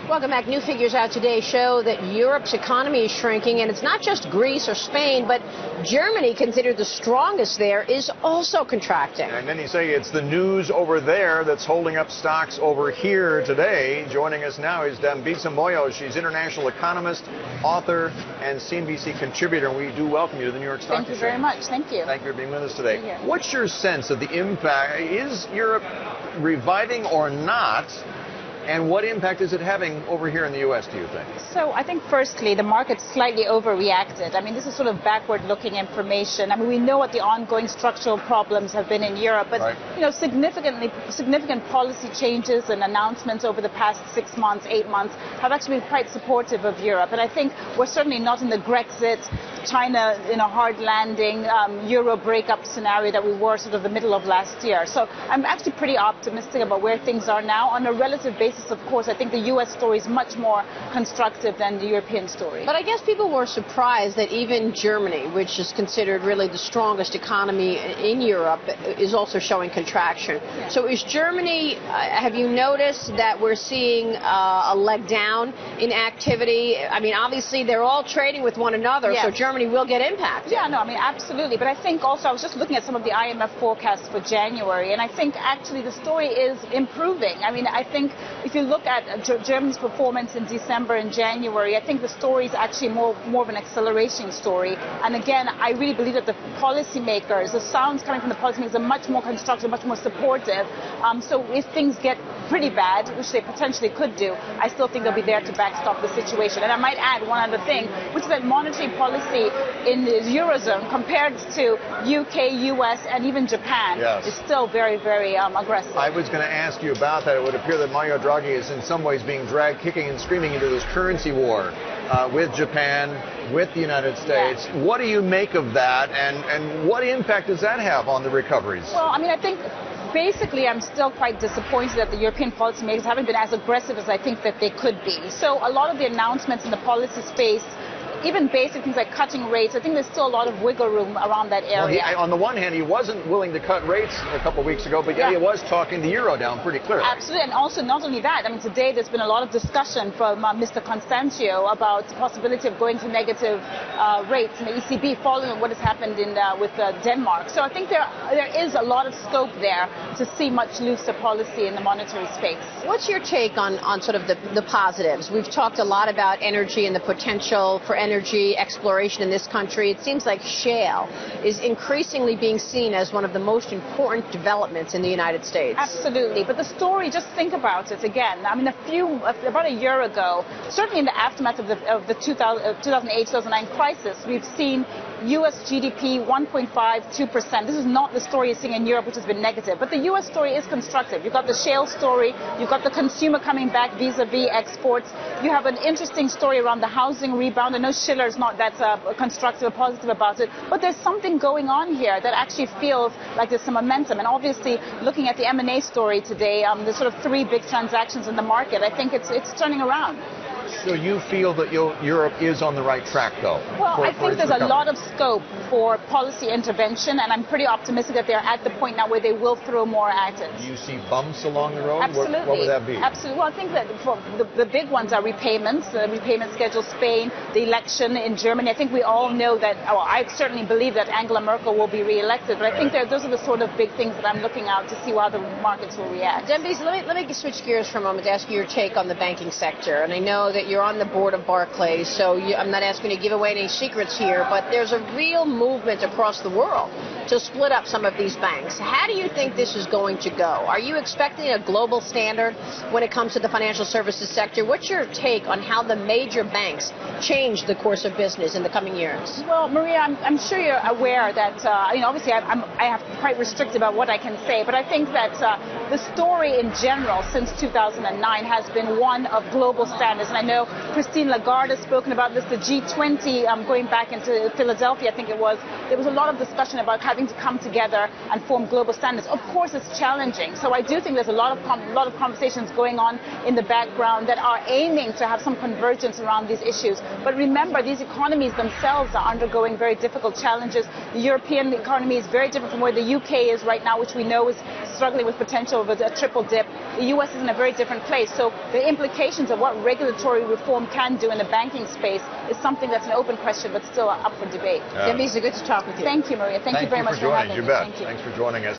Welcome back. New figures out today show that Europe's economy is shrinking, and it's not just Greece or Spain, but Germany, considered the strongest there, is also contracting. And then you say it's the news over there that's holding up stocks over here today. Joining us now is Dambisa Moyo. She's international economist, author, and CNBC contributor. We do welcome you to the New York Stock Exchange. Thank you very much. Thank you. Thank you for being with us today. What's your sense of the impact? Is Europe reviving or not? And what impact is it having over here in the U.S., do you think? So I think, firstly, the market slightly overreacted. I mean, this is sort of backward-looking information. I mean, we know what the ongoing structural problems have been in Europe, but, you know, significant policy changes and announcements over the past 6 months, 8 months have actually been quite supportive of Europe. And I think we're certainly not in the Brexit, China, hard landing, Euro breakup scenario that we were sort of the middle of last year. So I'm actually pretty optimistic about where things are now. On a relative basis, of course, I think the U.S. story is much more constructive than the European story. But I guess people were surprised that even Germany, which is considered really the strongest economy in Europe, is also showing contraction. Yeah. So is Germany, have you noticed that we're seeing a leg down in activity? I mean, obviously, they're all trading with one another, so Germany will get impacted. Yeah, no, I mean, absolutely. But I think also, I was just looking at some of the IMF forecasts for January, and I think actually the story is improving. I mean, I think if you look at Germany's performance in December and January, I think the story is actually more of an acceleration story. And again, I really believe that the policymakers, the sounds coming from the policymakers are much more constructive, much more supportive. So if things get pretty bad, which they potentially could do, I still think they'll be there to backstop the situation. And I might add one other thing, which is that monetary policy in the Eurozone compared to UK, US, and even Japan is still very, very aggressive. I was going to ask you about that. It would appear that Mario Draghi is in some ways being dragged kicking and screaming into this currency war with Japan, with the United States. Yeah. What do you make of that, and what impact does that have on the recoveries? Well, I mean, I think basically, I'm still quite disappointed that the European policymakers haven't been as aggressive as I think that they could be. So a lot of the announcements in the policy space, even basic things like cutting rates, I think there's still a lot of wiggle room around that area. Well, on the one hand, he wasn't willing to cut rates a couple of weeks ago, but he was talking the euro down pretty clearly. Absolutely, and also not only that, I mean, today there's been a lot of discussion from Mr. Constantio about the possibility of going to negative rates in the ECB following what has happened with Denmark. So I think there is a lot of scope there to see much looser policy in the monetary space. What's your take on sort of the positives? We've talked a lot about energy and the potential for energy exploration in this country. It seems like shale is increasingly being seen as one of the most important developments in the United States. Absolutely. But the story, just think about it again. I mean, about a year ago, certainly in the aftermath of the 2008-2009 crisis, we've seen U.S. GDP 1.5, 2%. This is not the story you're seeing in Europe, which has been negative. But the U.S. story is constructive. You've got the shale story. You've got the consumer coming back vis-a-vis exports. You have an interesting story around the housing rebound. I know Schiller is not that constructive or positive about it, but there's something going on here that actually feels like there's some momentum. And obviously, looking at the M&A story today, there's sort of 3 big transactions in the market. I think it's turning around. So you feel that Europe is on the right track, though? Well, I think there's a lot of scope for policy intervention, and I'm pretty optimistic that they're at the point now where they will throw more at it. Do you see bumps along the road? Absolutely. What would that be? Absolutely. Well, I think that the big ones are repayments, the repayment schedule, Spain, the election in Germany. I think we all know that, well, I certainly believe that Angela Merkel will be re-elected, but I think those are the sort of big things that I'm looking out to see how the markets will react. Dambisa, let me switch gears for a moment to ask you your take on the banking sector. And I know that you're on the board of Barclays, so I'm not asking you to give away any secrets here, but there's a real movement across the world to split up some of these banks. How do you think this is going to go? Are you expecting a global standard when it comes to the financial services sector? What's your take on how the major banks change the course of business in the coming years? Well, Maria, I'm sure you're aware that, obviously I have quite restricted about what I can say, but I think that the story in general since 2009 has been one of global standards. And I know Christine Lagarde has spoken about this, the G20 going back into Philadelphia, I think it was. There was a lot of discussion about having to come together and form global standards. Of course, it's challenging. So I do think there's a lot of conversations going on in the background that are aiming to have some convergence around these issues. But remember, these economies themselves are undergoing very difficult challenges. The European economy is very different from where the UK is right now, which we know is struggling with potential sort of a triple dip. The U.S. is in a very different place. So the implications of what regulatory reform can do in the banking space is something that's an open question, but still up for debate. Dambisa, good to talk with you. Thank you, Maria. Thank you very much for having me. You bet. Thank you. Thanks for joining us.